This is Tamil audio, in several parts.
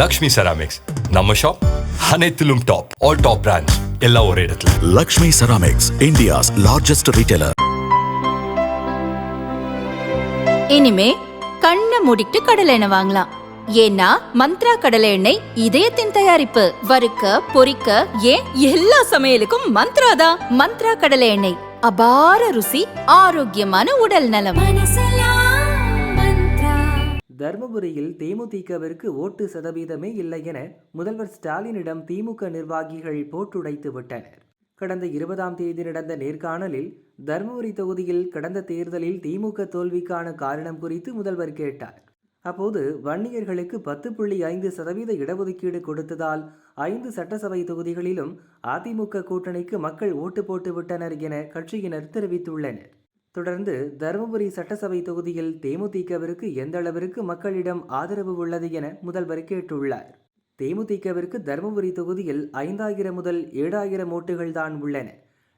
லக்ஷ்மி செராமிக்ஸ் நம்ம ஷாப் அனைத்திலும் டாப். ஆல் டாப் பிராண்ட்ஸ் எல்லாம் ஒரே இடத்துல. Lakshmi ceramics, India's largest retailer. இனிமே கண்ணை மூடிட்டு கடலை எண்ணெய் வாங்கலாம். ஏன்னா மந்த்ரா கடலை எண்ணெய் இதயத்தின் தயாரிப்பு. வறுக்க, பொரிக்க, ஏன் எல்லா சமையலுக்கும் மந்த்ரா தான். மந்த்ரா கடலை எண்ணெய், அபார ருசி, ஆரோக்கியமான உடல் நலம். தர்மபுரியில் தேமுதிகவிற்கு ஓட்டு சதவீதமே இல்லை என முதல்வர் ஸ்டாலினிடம் திமுக நிர்வாகிகள் போட்டுடைத்து விட்டனர். கடந்த 20ஆம் தேதி நடந்த நேர்காணலில் தர்மபுரி தொகுதியில் கடந்த தேர்தலில் திமுக தோல்விக்கான காரணம் குறித்து முதல்வர் கேட்டார். அப்போது வன்னியர்களுக்கு 10.5% இடஒதுக்கீடு கொடுத்ததால் 5 சட்டசபை தொகுதிகளிலும் அதிமுக கூட்டணிக்கு மக்கள் ஓட்டு போட்டு விட்டனர் என கட்சியினர் தெரிவித்துள்ளனர். தொடர்ந்து தருமபுரி சட்டசபை தொகுதியில் தேமுதிகவிற்கு எந்த அளவிற்கு மக்களிடம் ஆதரவு உள்ளது என முதல்வர் கேட்டுள்ளார். தேமுதிகவிற்கு தருமபுரி தொகுதியில் 5000 முதல் 7000 ஓட்டுகள் தான் உள்ளன.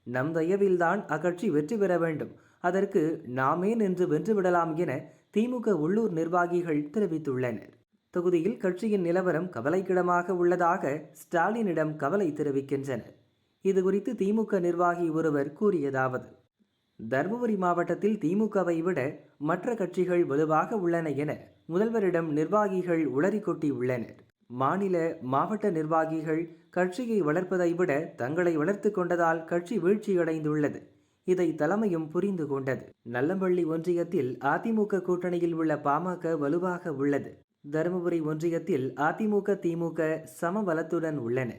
நம் தயவில்தான் அக்கட்சி வெற்றி பெற வேண்டும். அதற்கு நாமே நின்று வென்றுவிடலாம் என திமுக உள்ளூர் நிர்வாகிகள் தெரிவித்துள்ளனர். தொகுதியில் கட்சியின் நிலவரம் கவலைக்கிடமாக உள்ளதாக ஸ்டாலினிடம் கவலை தெரிவிக்கின்றனர். இதுகுறித்து திமுக நிர்வாகி ஒருவர் கூறியதாவது: தருமபுரி மாவட்டத்தில் திமுகவை விட மற்ற கட்சிகள் வலுவாக உள்ளன என முதல்வரிடம் நிர்வாகிகள் உளறி கொட்டியுள்ளனர். மாநில, மாவட்ட நிர்வாகிகள் கட்சியை வளர்ப்பதை விட தங்களை வளர்த்து கொண்டதால் கட்சி வீழ்ச்சியடைந்துள்ளது. இதை தலைமையும் புரிந்து கொண்டது. நல்லம்பள்ளி ஒன்றியத்தில் அதிமுக கூட்டணியில் உள்ள பாமக வலுவாக உள்ளது. தருமபுரி ஒன்றியத்தில் அதிமுக, திமுக சம பலத்துடன் உள்ளன.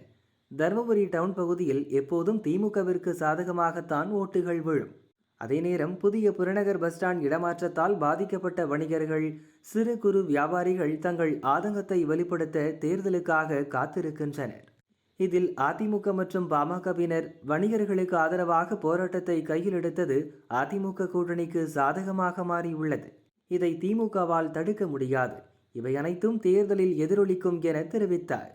தருமபுரி டவுன் பகுதியில் எப்போதும் திமுகவிற்கு சாதகமாகத்தான் ஓட்டுகள் விழும். அதே நேரம் புதிய புறநகர் பஸ் ஸ்டாண்ட் இடமாற்றத்தால் பாதிக்கப்பட்ட வணிகர்கள், சிறு குறு வியாபாரிகள் தங்கள் ஆதங்கத்தை வெளிப்படுத்த தேர்தலுக்காக காத்திருக்கின்றனர். இதில் அதிமுக மற்றும் பாமகவினர் வணிகர்களுக்கு ஆதரவாக போராட்டத்தை கையில் எடுத்தது அதிமுக கூட்டணிக்கு சாதகமாக மாறியுள்ளது. இதை திமுகவால் தடுக்க முடியாது. இவை அனைத்தும் தேர்தலில் எதிரொலிக்கும் என தெரிவித்தார்.